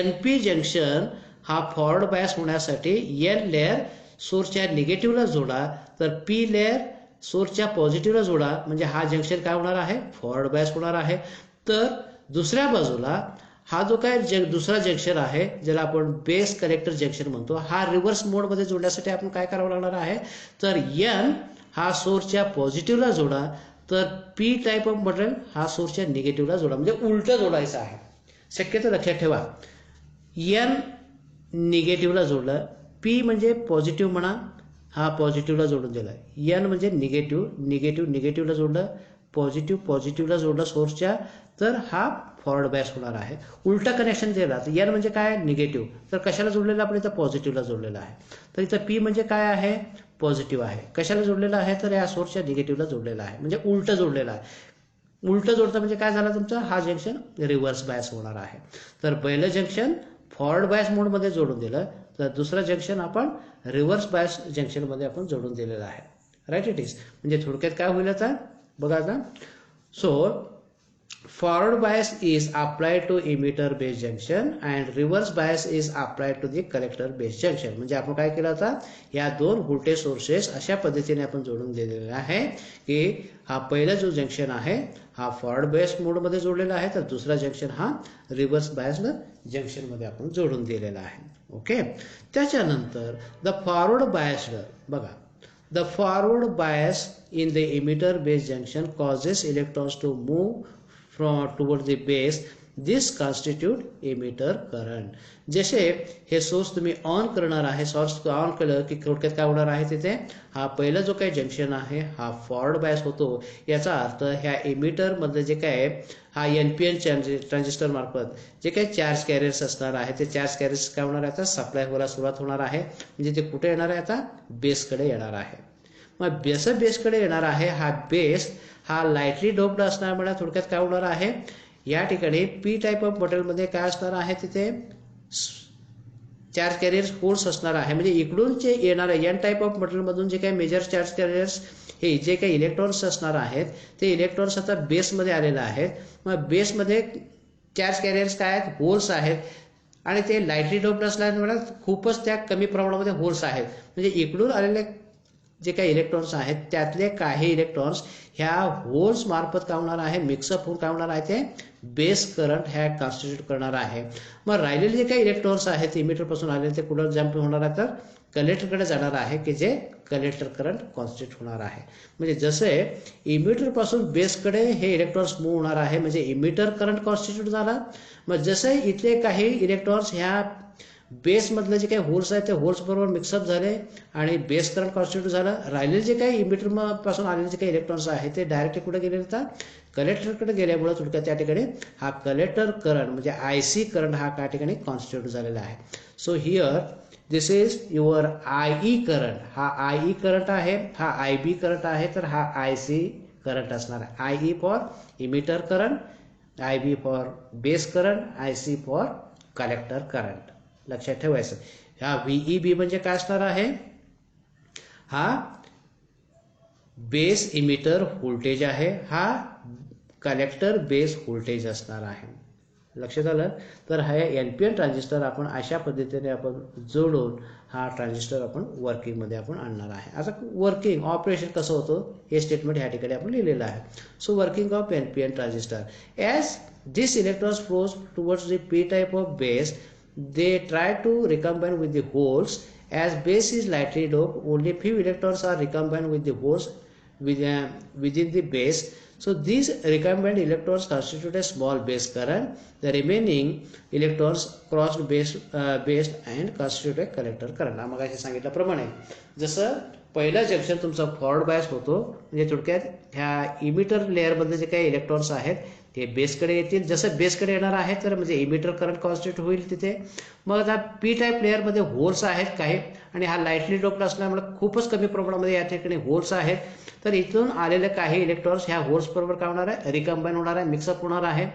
[SPEAKER 1] NP जंक्शन हा फॉरवर्ड बायस होण्यासाठी N लेअर सोर्सच्या निगेटिव्हला जोडा, तर P लेअर सोर्सच्या पॉझिटिव्हला जोडा, म्हणजे हा जंक्शन काय होणार आहे, फॉरवर्ड बायस होणार आहे. तर दुसऱ्या बाजूला हा जो काय दुसरा जंक्शन आहे ज्याला आपण बेस कलेक्टर जंक्शन म्हणतो, हा रिव्हर्स मोडमध्ये जोडण्यासाठी आपण काय करावं लागणार आहे, तर N हा सोर्सच्या पॉझिटिव्हला जोडा, तर P टाईप ऑफ मटेरियल हा सोर्सच्या निगेटिव्हला जोडा, म्हणजे उलटं जोडायचं आहे. शक्यतो लक्षात ठेवा, N निगेटिव्हला जोडलं, P म्हणजे पॉझिटिव्ह म्हणा, हा पॉझिटिव्हला जोडून दिला. N म्हणजे निगेटिव्हला जोडलं, पॉझिटिव्हला जोडलं सोर्सच्या, तर हा फॉरवर्ड बायस होणार आहे. उलटा कनेक्शन दिला तर N म्हणजे काय, निगेटिव्ह, तर कशाला जोडलेलं आपण इथं, पॉझिटिव्हला जोडलेलं आहे. तर इथं P म्हणजे काय आहे, पॉझिटिव्ह आहे. कशाला जोडलेलं आहे, तर या सोर्सच्या निगेटिव्हला जोडलेला आहे, म्हणजे उलटं जोडलेलं आहे. उलटं जोडतं म्हणजे काय झालं, तुमचं हा जंक्शन रिव्हर्स बायस होणार आहे. तर पहिलं जंक्शन फॉरवर्ड बायस मोडमध्ये जोडून दिलं, तर दुसरं जंक्शन आपण रिव्हर्स बायस जंक्शनमध्ये आपण जोडून दिलेलं आहे. Right it is. म्हणजे थोडक्यात काय होईल आता बघा आता. So forward bias is applied to emitter based junction and reverse bias is applied to the collector based junction. म्हणजे आपण काय केलं आता, या दोन व्होल्टेज सोर्सेस अशा पद्धतीने आपण जोडून दिलेले आहे की हा पहिला जो जंक्शन आहे हा फॉरवर्ड बायस मोडमध्ये जोडलेला आहे, तर दुसरा जंक्शन हा रिव्हर्स बायस जंक्शनमध्ये आपण जोडून दिलेला आहे. ओके. त्याच्यानंतर द फॉरवर्ड बायसवर बघा, the forward bias in the emitter base junction causes electrons to move toward the base. This constitute emitter current. जसे हे सोर्स तुम्ही ऑन करणार आहे, सोर्स ऑन केलं की थोडक्यात काय होणार आहे, तिथे हा पहिला जो काही जंक्शन आहे हा फॉरवर्ड बायस होतो. याचा अर्थ ह्या एमिटर मधलं जे काय हा NPN ट्रान्झिस्टर मार्फत जे काही चार्ज कॅरियर्स असणार आहे ते चार्ज कॅरियर्स काय होणार आहे, आता सप्लाय व्हायला सुरुवात होणार आहे. म्हणजे ते कुठे येणार आहे, आता बेसकडे येणार आहे. मग जसं बेसकडे येणार आहे, हा बेस हा लाईटली डोप्ड असल्यामुळे थोडक्यात काय होणार आहे, या ठिकाणी P टाईप ऑफ मटेरियलमध्ये काय असणार आहे, तिथे चार्ज कॅरियर्स होल्स असणार आहे. म्हणजे इकडून जे येणारे N टाईप ऑफ मटेरियलमधून जे काही मेजर चार्ज कॅरियर्स हे जे काही इलेक्ट्रॉन्स असणार आहेत ते इलेक्ट्रॉन्स आता बेसमध्ये आलेले आहेत. मग बेसमध्ये चार्ज कॅरियर्स काय आहेत, होल्स आहेत, आणि ते लाईटली डोप्ड असल्यामुळे खूपच त्या कमी प्रमाणामध्ये होल्स आहेत. म्हणजे इकडून आलेले जे काही इलेक्ट्रॉन्स आहेत त्यातले काही इलेक्ट्रॉन्स ह्या होल्स मार्फत काय होणार आहे, मिक्सअप होऊन काय होणार आहे, ते बेस करंट ह्या कॉन्स्टिट्यूट करणार आहे. मग राहिलेले जे काही इलेक्ट्रॉन्स आहेत इमिटर पासून आलेले ते कुठं जम्प होणार आहे, तर कलेक्टरकडे जाणार आहे की जे कलेक्टर करंट कॉन्स्टिट्यूट होणार आहे. म्हणजे जसे इमिटर पासून बेसकडे हे इलेक्ट्रॉन्स मूव्ह होणार आहे, म्हणजे इमिटर करंट कॉन्स्टिट्यूट झाला. मग जसे इथले काही इलेक्ट्रॉन्स ह्या बेसमधलं जे काही होल्स आहेत ते होल्स बरोबर मिक्सअप झाले आणि बेस करंट कॉन्स्टिट्यूट झालं. राहिलेले जे काही इमिटर पासून आलेले जे काही इलेक्ट्रॉन्स आहेत ते डायरेक्टली कुठे गेले तर कलेक्टरकडे गेल्यामुळे थोडक्यात त्या ठिकाणी हा कलेक्टर करंट म्हणजे आयसी करंट हा त्या ठिकाणी कॉन्स्टिट्यूट झालेला आहे. So here this is your IE current. हा आयई करंट आहे, हा आयबी करंट आहे, तर हा आयसी करंट असणार आहे. IE for emitter current, IB for base current, IC for collector current. लक्षात ठेवायचं. हा व्हीईबी म्हणजे काय असणार आहे, हा बेस इमिटर व्होल्टेज आहे, हा कलेक्टर बेस व्होल्टेज असणार आहे. लक्षात आलं. तर हा एनपीएन ट्रान्झिस्टर आपण अशा पद्धतीने आपण जोडून हा ट्रान्झिस्टर आपण वर्किंगमध्ये आपण आणणार आहे. आता वर्किंग ऑपरेशन कसं होतं हे स्टेटमेंट ह्या ठिकाणी आपण लिहिलेलं आहे. So working of NPN transistor, as this electrons flows towards the P type of base, they try to recombine with the holes. As base is lightly doped, only few electrons are recombined with the holes within the base. So these recombined electrons constitute a small base current. The remaining electrons crossed base and constitute a collector current. मग असे सांगितल्याप्रमाणे जसं पहिला junction तुमचा forward bias होतो, म्हणजे थोडक्यात ह्या इमिटर लेअरमधले जे काही इलेक्ट्रॉन्स आहेत ते बेसकडे येतील. जसं बेसकडे येणार आहे तर म्हणजे इमिटर करंट कॉन्स्टिट्यूट होईल तिथे. मग आता पी टाईप लेअरमध्ये होल्स आहेत काही, आणि हा लाईटली डोप्ड असल्यामुळे खूपच कमी प्रमाणामध्ये या ठिकाणी होल्स आहेत. तर इथून आलेले काही इलेक्ट्रॉन्स ह्या होल्स बरोबर काय होणार आहे, रिकंबाईन होणार आहे, मिक्सअप होणार आहे.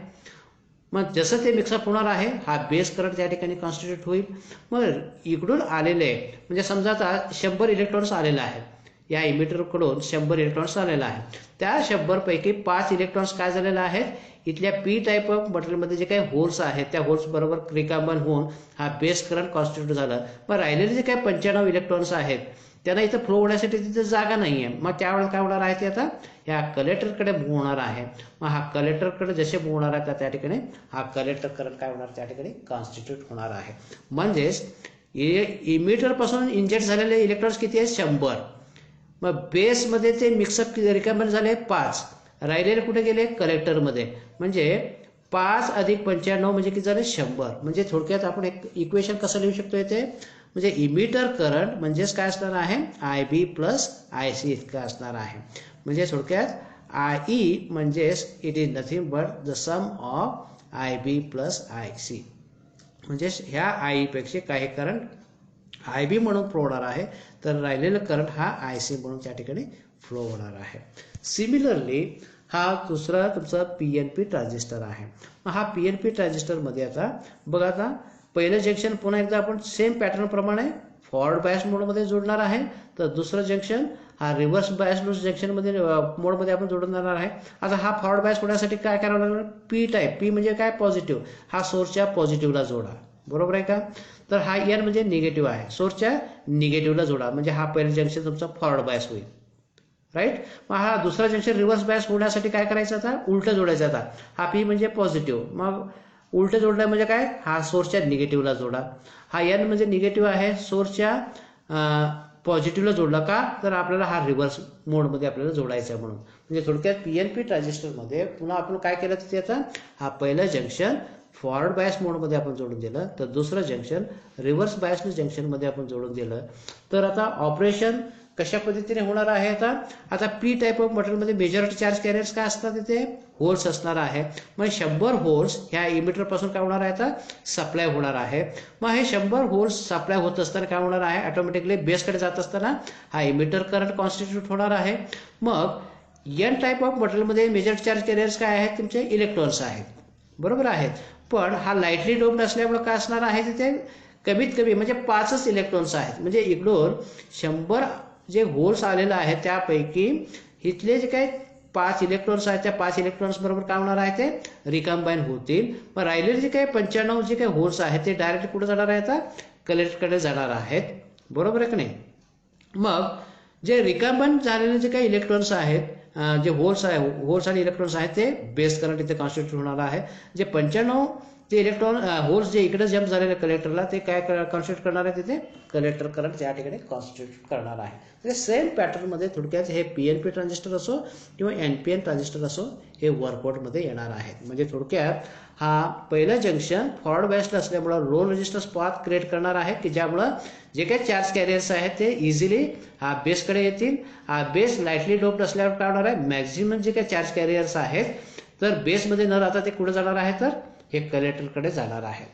[SPEAKER 1] मग जसं ते मिक्सअप होणार आहे हा बेस करंट त्या ठिकाणी कॉन्स्टिट्यूट होईल. मग इकडून आलेले म्हणजे समजा आता 100 इलेक्ट्रॉन्स आलेला आहे, या इमिटरकडून 100 इलेक्ट्रॉन्स आलेला आहे. त्या 100 पैकी 5 इलेक्ट्रॉन्स काय झालेले आहेत, इथल्या पी टाईप ऑफ मटेरियलमध्ये जे काही होल्स आहेत त्या होल्स बरोबर रिकंबाईन होऊन हा बेस करंट कॉन्स्टिट्यूट झाला. मग राहिलेले जे काही 95 इलेक्ट्रॉन्स आहेत त्यांना इथं फ्लो होण्यासाठी तिथे जागा नाही आहे. मग त्यावेळेला काय होणार आहे ते आता ह्या कलेक्टरकडे मूव्ह होणार आहे. मग हा कलेक्टरकडे जसे मूव्ह होणार आहे त्या ठिकाणी हा कलेक्टर करंट काय होणार त्या ठिकाणी कॉन्स्टिट्यूट होणार आहे. म्हणजेच इमिटरपासून इंजेक्ट झालेले इलेक्ट्रॉन्स किती आहेत, 100. मग बेसमध्ये ते मिक्सअप रिकंबाईन झाले 5, राहिलेले कुठे गेले कलेक्टरमध्ये. म्हणजे 5 अधिक 95 म्हणजे किती झाले 100. म्हणजे थोडक्यात आपण एक इक्वेशन कसं लिहू शकतो इथे, म्हणजे इमिटर करंट म्हणजेच काय असणार आहे, I B plus I C इतकं असणार आहे. म्हणजे थोडक्यात आय ई म्हणजेच it is nothing but the sum of I B plus I C. म्हणजे ह्या आय पेक्षा काही करंट आय बी म्हणून फ्लो होणार आहे, तर राहिलेलं करंट हा आय सी म्हणून त्या ठिकाणी फ्लो होणार आहे. सिमिलरली हा दुसरा तुमचा पी एन पी ट्रान्झिस्टर आहे. हा पी एन पी ट्रान्झिस्टरमध्ये आता बघा, आता पहिलं जंक्शन पुन्हा एकदा आपण सेम पॅटर्न प्रमाणे फॉरवर्ड बायस मोडमध्ये जोडणार आहे, तर दुसरं जंक्शन हा रिव्हर्स बायस जंक्शनमध्ये मोडमध्ये आपण जोडून जाणार आहे. आता हा फॉरवर्ड बायस होण्यासाठी काय करावं लागणार, पी टाईप, पी म्हणजे काय पॉझिटिव्ह, हा सोर्सच्या पॉझिटिव्हला जोडा. बरोबर आहे का. तर हा एन म्हणजे निगेटिव्ह आहे, सोर्सच्या निगेटिव्हला जोडा, म्हणजे हा पहिलं जंक्शन तुमचा फॉरवर्ड बायस होईल. राईट. मग हा दुसरा जंक्शन रिव्हर्स बायस होण्यासाठी काय करायचं, आता उलटं जोडायचं. आता हा पी म्हणजे पॉझिटिव्ह, मग उलटं जोडलं म्हणजे काय, हा सोर्सच्या निगेटिव्हला जोडा. हा एन म्हणजे निगेटिव्ह आहे, सोर्सच्या पॉझिटिव्हला जोडला का, तर आपल्याला हा रिव्हर्स मोडमध्ये आपल्याला जोडायचा आहे म्हणून. म्हणजे थोडक्यात पी एन पी ट्रान्झिस्टरमध्ये पुन्हा आपण काय केलं तिथे, आता हा पहिलं जंक्शन फॉरवर्ड बायस मोडमध्ये आपण जोडून दिलं, तर दुसरं जंक्शन रिव्हर्स बायस जंक्शनमध्ये आपण जोडून दिलं. तर आता ऑपरेशन कशा पद्धतीने होणार आहे, आता पी टाईप ऑफ मटेरियलमध्ये मेजॉरिटी चार्ज कॅरियर्स काय असतात, तिथे होल्स असणार आहे. मग 100 होल्स ह्या इमिटरपासून काय होणार आहे, आता सप्लाय होणार आहे. मग हे 100 होल्स सप्लाय होत असताना काय होणार आहे, ऑटोमॅटिकली बेसकडे जात असताना हा इमिटर करंट कॉन्स्टिट्यूट होणार आहे. मग एन टाईप ऑफ मटेरियलमध्ये मेजॉरिटी चार्ज कॅरियर्स काय आहेत, तुमचे इलेक्ट्रॉन्स आहेत. बरोबर आहेत. पण हा लाईटली डोप्ड असल्यामुळे काय असणार आहे, तिथे कमीत कमी म्हणजे 5च इलेक्ट्रॉन्स आहेत. म्हणजे इकडून 100 जे होल्स आलेलं आहे त्यापैकी इथले जे काही 5 इलेक्ट्रॉन्स आहेत त्या 5 इलेक्ट्रॉन्स बरोबर काय होणार आहे, ते रिकंबाईन होतील. मग राहिलेले जे काही 95 जे काही होल्स आहेत ते डायरेक्ट कुठे जाणार आहेत, आता कलेक्टरकडे जाणार आहेत. बरोबर आहे की नाही. मग जे रिकंबाईन झालेले जे काही इलेक्ट्रॉन्स आहेत, जे होल्स आणि इलेक्ट्रॉन्स आहेत ते बेस करंट इथे कॉन्स्टिट्यूट होणार आहे. जे 95 ते इलेक्ट्रॉन होल्स जे इकडे जम्प झालेले कलेक्टरला ते काय कॉन्स्टिट्यूट करणार आहे, तिथे कलेक्टर करंट त्या ठिकाणी कॉन्स्टिट्यूट करणार आहे. म्हणजे सेम पॅटर्नमध्ये थोडक्यात हे PNP ट्रान्झिस्टर असो किंवा NPN ट्रान्झिस्टर असो हे वर्कआउटमध्ये येणार आहेत. म्हणजे थोडक्यात हा पहिलं जंक्शन फॉरवर्ड बायस्ड असल्यामुळं लो रेजिस्टन्स पाथ क्रिएट करणार आहे की ज्यामुळं जे काही चार्ज कॅरियर्स आहेत ते इझिली हा बेसकडे येतील. हा बेस लाईटली डोप्ड असल्यावर काय होणार आहे, मॅक्झिमम जे काही चार्ज कॅरियर्स आहेत तर बेसमध्ये न राहता ते कुठे जाणार आहे, तर हे कलेक्टरकडे जाणार आहे.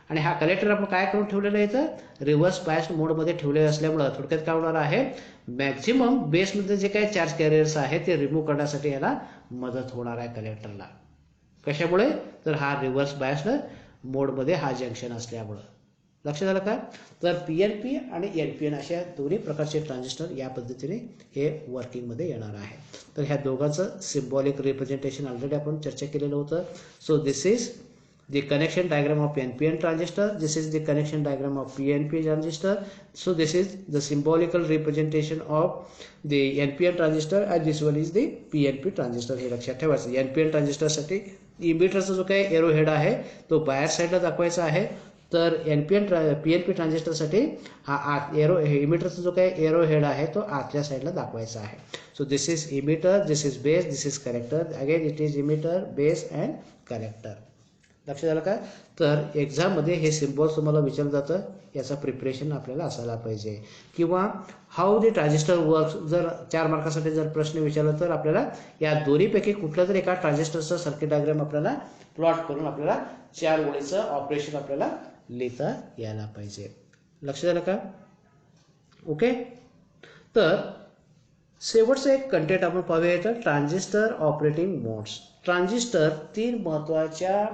[SPEAKER 1] आणि हा कलेक्टर आपण काय करून ठेवलेलं आहे, तर रिव्हर्स बायस्ड मोडमध्ये ठेवलेलं असल्यामुळं थोडक्यात काय होणार आहे, मॅक्झिमम बेसमध्ये जे काही चार्ज कॅरियर्स आहेत ते रिमूव्ह करण्यासाठी याला मदत होणार आहे कलेक्टरला. कशामुळे, तर हा रिव्हर्स बायस्ड मोडमध्ये हा जंक्शन असल्यामुळं. लक्षात आलं का? तर PNP आणि NPN अशा दोन्ही प्रकारचे ट्रान्झिस्टर या पद्धतीने हे वर्किंगमध्ये येणार आहे. तर ह्या दोघांचं सिम्बॉलिक रिप्रेझेंटेशन ऑलरेडी आपण चर्चा केलेलं होतं. So this is the connection diagram of NPN transistor, this is the connection diagram of PNP transistor. So this is the symbolical representation of the NPN transistor and this one is the PNP transistor. हे लक्षात ठेवायचं. NPN transistor साठी इमिटरचा जो काही arrow head आहे तो बाहेर साईडला दाखवायचा आहे, तर PNP ट्रान्झिस्टर साठी हा एरो इमिटरचा जो काही एरो हेड आहे तो आतल्या साईडला दाखवायचा आहे. So this is emitter, this is base, this is collector. Again it is emitter, base and collector. लक्षात आलं का? तर एक्झाममध्ये हे सिम्बॉल्स तुम्हाला विचारलं जातं, याचा प्रिपरेशन आपल्याला असायला पाहिजे. किंवा हाऊ द ट्रान्झिस्टर वर्क्स जर 4 मार्कासाठी जर प्रश्न विचारला तर आपल्याला या दोन्हीपैकी कुठलं तरी एका ट्रान्झिस्टरचं सर्किट डायग्राम आपल्याला प्लॉट करून आपल्याला 4 ओळीचं ऑपरेशन आपल्याला लिहिता यायला पाहिजे. लक्षात आलं का? ओके. तर शेवटचं एक कंटेंट आपण पाहूया, तर ट्रान्झिस्टर ऑपरेटिंग मोड्स. ट्रान्झिस्टर 3 महत्त्वाच्या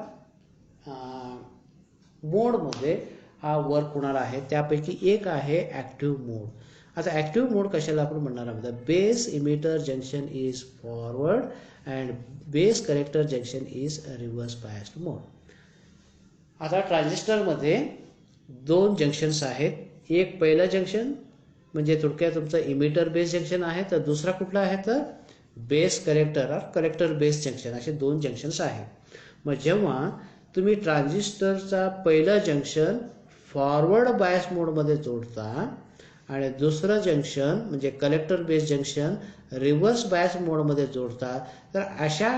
[SPEAKER 1] मोडमध्ये हा वर्क होणार आहे. त्यापैकी एक आहे ॲक्टिव्ह मोड. आता ॲक्टिव्ह मोड कशाला आपण म्हणणार आहोत, base emitter junction is forward and base collector junction is reverse biased mode. आता ट्रान्झिस्टरमध्ये 2 जंक्शन्स आहेत. एक पहिलं जंक्शन म्हणजे थोडक्यात तुमचं इमिटर बेस जंक्शन आहे, तर दुसरा कुठला आहे, तर बेस कलेक्टर और कलेक्टर बेस जंक्शन. असे 2 जंक्शन्स आहेत. मग जेव्हा तुम्ही ट्रान्झिस्टरचा पहिलं जंक्शन फॉरवर्ड बायस मोडमध्ये जोडता आणि दुसरं जंक्शन म्हणजे collector base junction reverse bias मोडमध्ये जोडता, तर अशा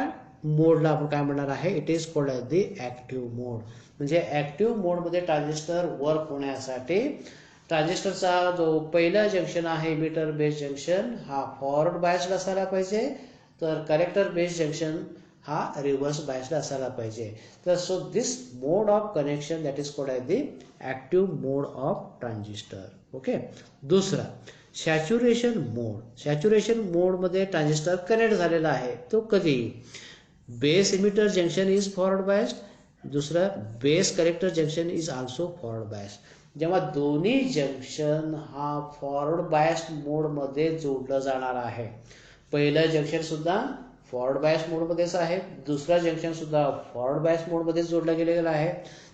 [SPEAKER 1] मोडला आपण काय म्हणणार आहे, it is called as the active mode. म्हणजे ॲक्टिव्ह मोडमध्ये ट्रान्झिस्टर वर्क होण्यासाठी ट्रान्झिस्टरचा जो पहिला जंक्शन आहे इमिटर बेस जंक्शन हा फॉरवर्ड बायस्ड असायला पाहिजे, तर कलेक्टर बेस जंक्शन हा रिव्हर्स बायस्ड असायला पाहिजे. तर so this mode of connection that is called as the active mode of transistor. Okay. दुसरा सॅच्युरेशन मोड. सॅच्युरेशन मोडमध्ये ट्रान्झिस्टर कनेक्ट झालेला आहे, तो कधी base emitter junction is forward biased, दुसरं base collector junction is also forward biased. जेव्हा दोन्ही junction हा फॉरवर्ड बायस्ड मोडमध्ये जोडलं जाणार आहे, पहिलं जंक्शन सुद्धा फॉरवर्ड बायस मोडमध्येच आहे, दुसरा जंक्शन सुद्धा फॉरवर्ड बायस मोडमध्ये जोडला गेलेला आहे,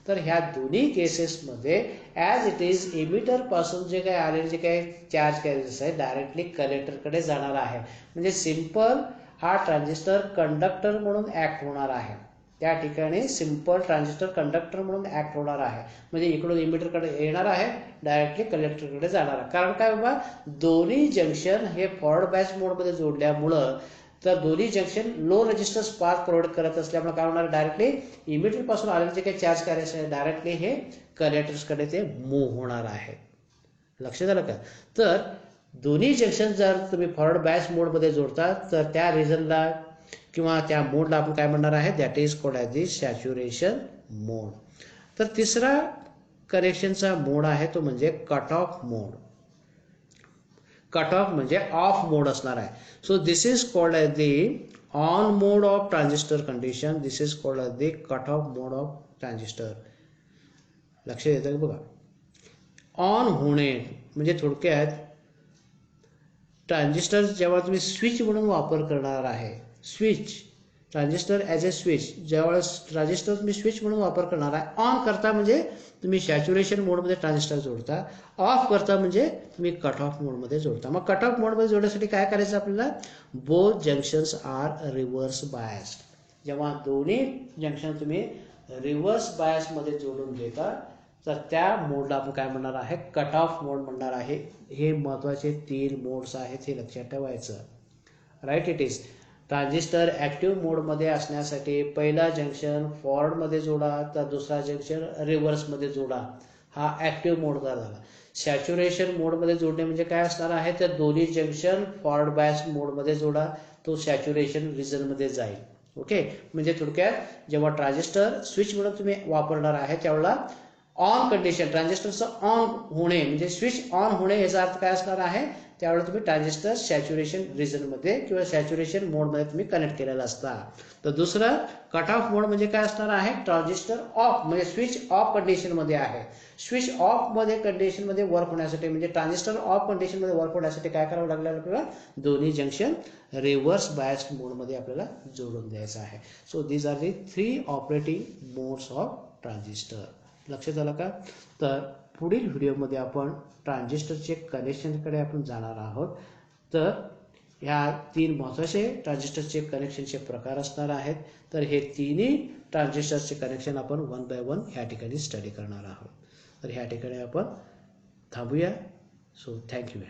[SPEAKER 1] तर ह्या दोन्ही केसेसमध्ये ॲज इट इज इमिटर पासून जे काही आलेले जे काही चार्ज कॅरियर्स आहे डायरेक्टली कलेक्टरकडे जाणार आहे. म्हणजे सिंपल हा ट्रान्झिस्टर कंडक्टर म्हणून ॲक्ट होणार आहे. त्या ठिकाणी सिंपल ट्रान्झिस्टर कंडक्टर म्हणून ॲक्ट होणार आहे. म्हणजे इकडून इमिटरकडे येणार आहे, डायरेक्टली कलेक्टरकडे जाणार आहे. कारण काय बाबा, दोन्ही जंक्शन हे फॉरवर्ड बायस मोडमध्ये जोडल्यामुळं तर दोन्ही junction low resistance path provide करत असल्यामुळे काय होणार, डायरेक्टली इमिटर पासून आलेले जे काही चार्ज कॅरियर्स आहे डायरेक्टली हे कलेक्टर्सकडे ते मूव्ह होणार आहे. लक्षात आलं का? तर दोन्ही जंक्शन जर तुम्ही फॉरवर्ड बायस मोडमध्ये जोडतात तर त्या रिजनला किंवा त्या मोडला आपण काय म्हणणार आहे, that is called as the saturation mode. तर तिसरा कनेक्शनचा मोड आहे तो म्हणजे cut off mode. Cut off म्हणजे ऑफ मोड असणार आहे. So this is called as the on mode of transistor condition. This is called as the cut off mode of transistor. लक्षात येतं बघा. ऑन होणे म्हणजे थोडक्यात ट्रान्झिस्टर जेव्हा तुम्ही स्विच म्हणून वापर करणार आहे, स्विच ट्रान्झिस्टर ॲज ए स्विच, ज्यावेळेस ट्रान्झिस्टर तुम्ही स्विच म्हणून वापर करणार आहे, ऑन करता म्हणजे तुम्ही सॅच्युरेशन मोडमध्ये ट्रान्झिस्टर जोडता, ऑफ करता म्हणजे तुम्ही कट ऑफ मोडमध्ये जोडता. मग कट ऑफ मोडमध्ये जोडण्यासाठी काय करायचं आपल्याला, both junctions are reverse biased. जेव्हा दोन्ही जंक्शन तुम्ही रिव्हर्स बायसमध्ये जोडून देतात तर त्या मोडला आपण काय म्हणणार आहे, कट ऑफ मोड म्हणणार आहे. हे महत्त्वाचे 3 मोड्स आहेत, हे लक्षात ठेवायचं. Right it is. Transistor active मोडमध्ये असण्यासाठी पहिला जंक्शन फॉरवर्डमध्ये जोडा तर दुसरा जंक्शन रिव्हर्समध्ये जोडा. हा ॲक्टिव्ह मोड झाला. सॅच्युरेशन मोडमध्ये जोडणे म्हणजे काय असणार आहे, तर दोन्ही जंक्शन फॉरवर्ड बायस मोडमध्ये जोडा, तो सॅच्युरेशन रिजनमध्ये जाईल. ओके, म्हणजे थोडक्यात जेव्हा ट्रान्झिस्टर स्विच म्हणून तुम्ही वापरणार आहे त्यावेळेला ऑन कंडिशन, ट्रान्झिस्टरचं ऑन होणे म्हणजे स्विच ऑन होणे याचा अर्थ काय असणार आहे, त्यावेळेला तुम्ही ट्रान्झिस्टर सॅच्युरेशन रिजनमध्ये किंवा सॅच्युरेशन मोडमध्ये तुम्ही कनेक्ट केलेला असता. तर दुसरं कट ऑफ मोड म्हणजे काय असणार आहे, ट्रान्झिस्टर ऑफ म्हणजे स्विच ऑफ कंडिशनमध्ये आहे. स्विच ऑफ मध्ये कंडिशनमध्ये वर्क होण्यासाठी म्हणजे ट्रान्झिस्टर ऑफ कंडिशनमध्ये वर्क होण्यासाठी काय करावं लागलं आपल्याला, दोन्ही जंक्शन रिव्हर्स बायस्ड मोडमध्ये आपल्याला जोडून द्यायचं आहे. So these are the 3 operating modes of transistor. लक्षात आलं का? तर पुढील व्हिडिओमध्ये आपण ट्रान्झिस्टरचे कनेक्शनकडे आपण जाणार आहोत. तर ह्या 3 महत्त्वाचे ट्रान्झिस्टरचे कनेक्शनचे प्रकार असणार आहेत. तर हे तिन्ही ट्रान्झिस्टरचे कनेक्शन आपण 1 बाय 1 ह्या ठिकाणी स्टडी करणार आहोत. तर ह्या ठिकाणी आपण थांबूया. So thank you.